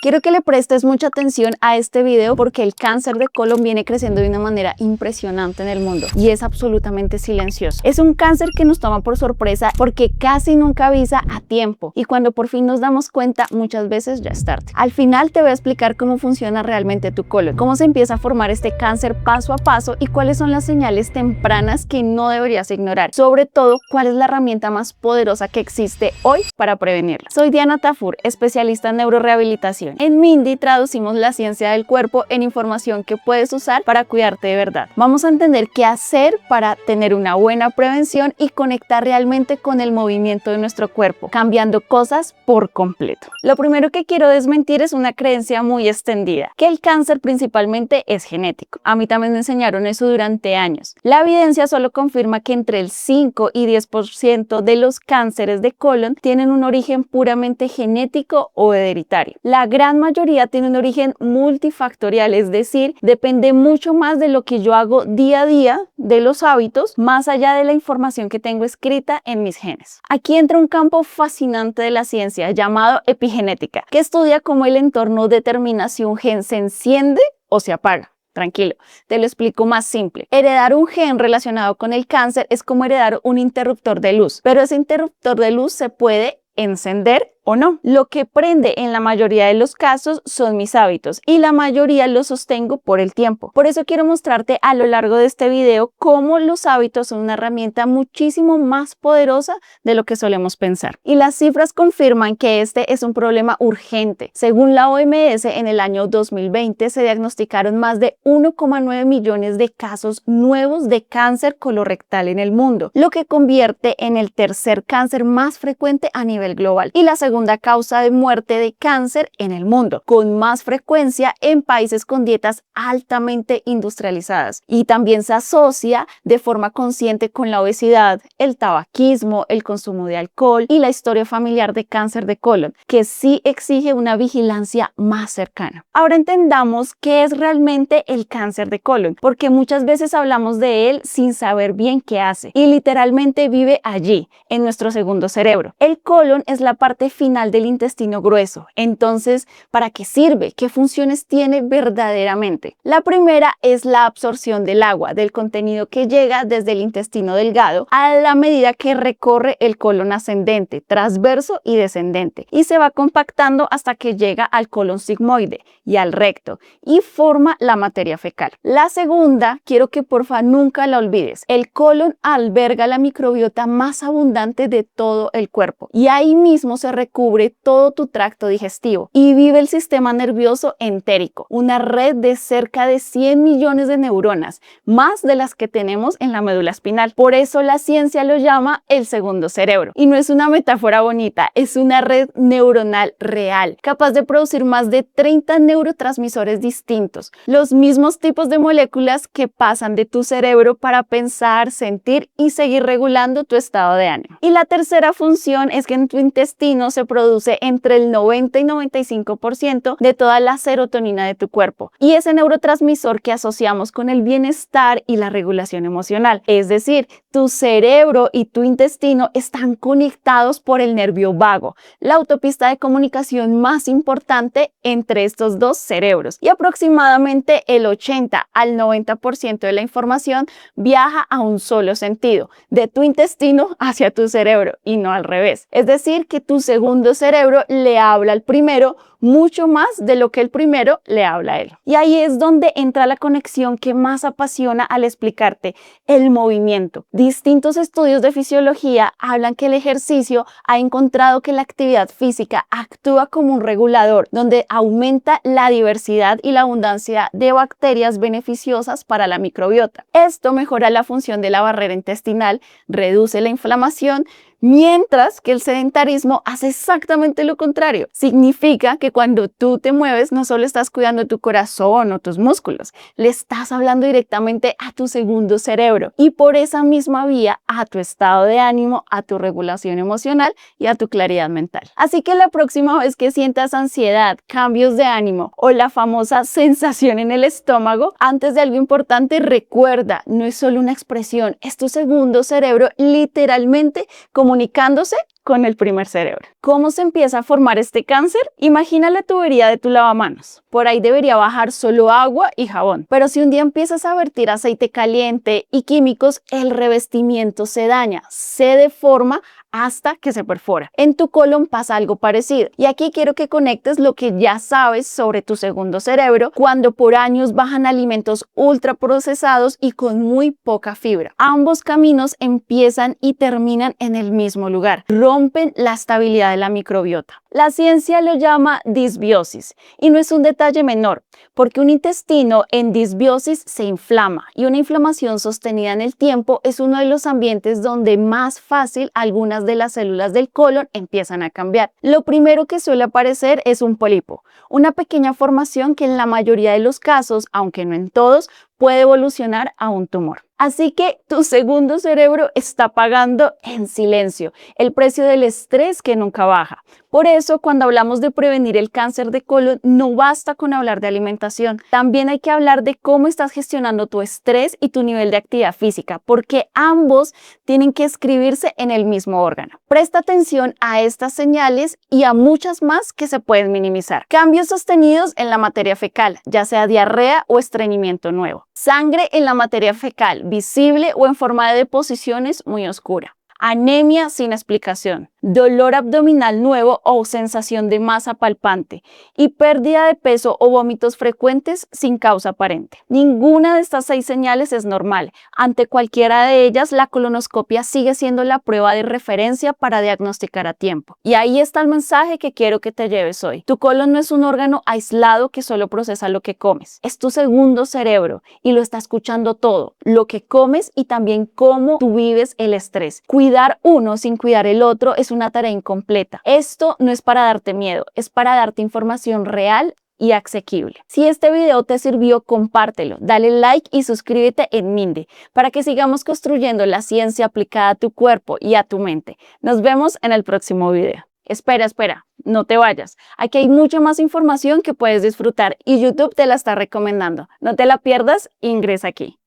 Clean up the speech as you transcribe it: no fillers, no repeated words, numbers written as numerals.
Quiero que le prestes mucha atención a este video porque el cáncer de colon viene creciendo de una manera impresionante en el mundo y es absolutamente silencioso. Es un cáncer que nos toma por sorpresa porque casi nunca avisa a tiempo y cuando por fin nos damos cuenta muchas veces ya es tarde. Al final te voy a explicar cómo funciona realmente tu colon, cómo se empieza a formar este cáncer paso a paso y cuáles son las señales tempranas que no deberías ignorar. Sobre todo, cuál es la herramienta más poderosa que existe hoy para prevenirla. Soy Diana Tafur, especialista en neurorehabilitación. En Mindy traducimos la ciencia del cuerpo en información que puedes usar para cuidarte de verdad. Vamos a entender qué hacer para tener una buena prevención y conectar realmente con el movimiento de nuestro cuerpo, cambiando cosas por completo. Lo primero que quiero desmentir es una creencia muy extendida, que el cáncer principalmente es genético. A mí también me enseñaron eso durante años. La evidencia solo confirma que entre el 5 y 10% de los cánceres de colon tienen un origen puramente genético o hereditario. La gran mayoría tiene un origen multifactorial, es decir, depende mucho más de lo que yo hago día a día, de los hábitos, más allá de la información que tengo escrita en mis genes. Aquí entra un campo fascinante de la ciencia llamado epigenética, que estudia cómo el entorno determina si un gen se enciende o se apaga. Tranquilo, te lo explico más simple. Heredar un gen relacionado con el cáncer es como heredar un interruptor de luz, pero ese interruptor de luz se puede encender o no. Lo que prende en la mayoría de los casos son mis hábitos y la mayoría los sostengo por el tiempo. Por eso quiero mostrarte a lo largo de este video cómo los hábitos son una herramienta muchísimo más poderosa de lo que solemos pensar. Y las cifras confirman que este es un problema urgente. Según la OMS, en el año 2020 se diagnosticaron más de 1,9 millones de casos nuevos de cáncer colorectal en el mundo, lo que convierte en el tercer cáncer más frecuente a nivel global y la segunda causa de muerte de cáncer en el mundo, con más frecuencia en países con dietas altamente industrializadas. Y también se asocia de forma consciente con la obesidad, el tabaquismo, el consumo de alcohol y la historia familiar de cáncer de colon, que sí exige una vigilancia más cercana. Ahora entendamos qué es realmente el cáncer de colon, porque muchas veces hablamos de él sin saber bien qué hace y literalmente vive allí, en nuestro segundo cerebro. El colon es la parte final del intestino grueso. Entonces, ¿para qué sirve? ¿Qué funciones tiene verdaderamente? La primera es la absorción del agua, del contenido que llega desde el intestino delgado a la medida que recorre el colon ascendente, transverso y descendente, y se va compactando hasta que llega al colon sigmoide y al recto y forma la materia fecal. La segunda, quiero que porfa nunca la olvides. El colon alberga la microbiota más abundante de todo el cuerpo y ahí mismo se recubre todo tu tracto digestivo y vive el sistema nervioso entérico, una red de cerca de 100 millones de neuronas, más de las que tenemos en la médula espinal. Por eso la ciencia lo llama el segundo cerebro. Y no es una metáfora bonita, es una red neuronal real, capaz de producir más de 30 neurotransmisores distintos, los mismos tipos de moléculas que pasan de tu cerebro para pensar, sentir y seguir regulando tu estado de ánimo. Y la tercera función es que en tu intestino se produce entre el 90 y 95% de toda la serotonina de tu cuerpo y ese neurotransmisor que asociamos con el bienestar y la regulación emocional. Es decir, tu cerebro y tu intestino están conectados por el nervio vago, la autopista de comunicación más importante entre estos dos cerebros, y aproximadamente el 80 al 90% de la información viaja a un solo sentido, de tu intestino hacia tu cerebro y no al revés. Es decir, que tu segundo cerebro le habla al primero mucho más de lo que el primero le habla a él. Y ahí es donde entra la conexión que más apasiona al explicarte el movimiento. Distintos estudios de fisiología hablan que el ejercicio ha encontrado que la actividad física actúa como un regulador, donde aumenta la diversidad y la abundancia de bacterias beneficiosas para la microbiota. Esto mejora la función de la barrera intestinal, reduce la inflamación, mientras que el sedentarismo hace exactamente lo contrario. Significa que cuando tú te mueves no solo estás cuidando tu corazón o tus músculos, le estás hablando directamente a tu segundo cerebro y por esa misma vía a tu estado de ánimo, a tu regulación emocional y a tu claridad mental. Así que la próxima vez que sientas ansiedad, cambios de ánimo o la famosa sensación en el estómago, antes de algo importante recuerda, no es solo una expresión, es tu segundo cerebro literalmente comunicándose con el primer cerebro. ¿Cómo se empieza a formar este cáncer? Imagina la tubería de tu lavamanos. Por ahí debería bajar solo agua y jabón. Pero si un día empiezas a vertir aceite caliente y químicos, el revestimiento se daña, se deforma hasta que se perfora. En tu colon pasa algo parecido. Y aquí quiero que conectes lo que ya sabes sobre tu segundo cerebro cuando por años bajan alimentos ultraprocesados y con muy poca fibra. Ambos caminos empiezan y terminan en el mismo lugar. Rompen la estabilidad de la microbiota. La ciencia lo llama disbiosis y no es un detalle menor, porque un intestino en disbiosis se inflama y una inflamación sostenida en el tiempo es uno de los ambientes donde más fácil algunas de las células del colon empiezan a cambiar. Lo primero que suele aparecer es un pólipo, una pequeña formación que en la mayoría de los casos, aunque no en todos, puede evolucionar a un tumor. Así que tu segundo cerebro está pagando en silencio el precio del estrés que nunca baja. Por eso, cuando hablamos de prevenir el cáncer de colon, no basta con hablar de alimentación. También hay que hablar de cómo estás gestionando tu estrés y tu nivel de actividad física, porque ambos tienen que escribirse en el mismo órgano. Presta atención a estas señales y a muchas más que se pueden minimizar. Cambios sostenidos en la materia fecal, ya sea diarrea o estreñimiento nuevo. Sangre en la materia fecal, visible o en forma de deposiciones muy oscura. Anemia sin explicación, dolor abdominal nuevo o sensación de masa palpante y pérdida de peso o vómitos frecuentes sin causa aparente. Ninguna de estas 6 señales es normal. Ante cualquiera de ellas, la colonoscopia sigue siendo la prueba de referencia para diagnosticar a tiempo. Y ahí está el mensaje que quiero que te lleves hoy. Tu colon no es un órgano aislado que solo procesa lo que comes. Es tu segundo cerebro y lo está escuchando todo, lo que comes y también cómo tú vives el estrés. Cuidar uno sin cuidar el otro es una tarea incompleta. Esto no es para darte miedo, es para darte información real y asequible. Si este video te sirvió, compártelo, dale like y suscríbete en Mindy para que sigamos construyendo la ciencia aplicada a tu cuerpo y a tu mente. Nos vemos en el próximo video. Espera, no te vayas. Aquí hay mucha más información que puedes disfrutar y YouTube te la está recomendando. No te la pierdas, ingresa aquí.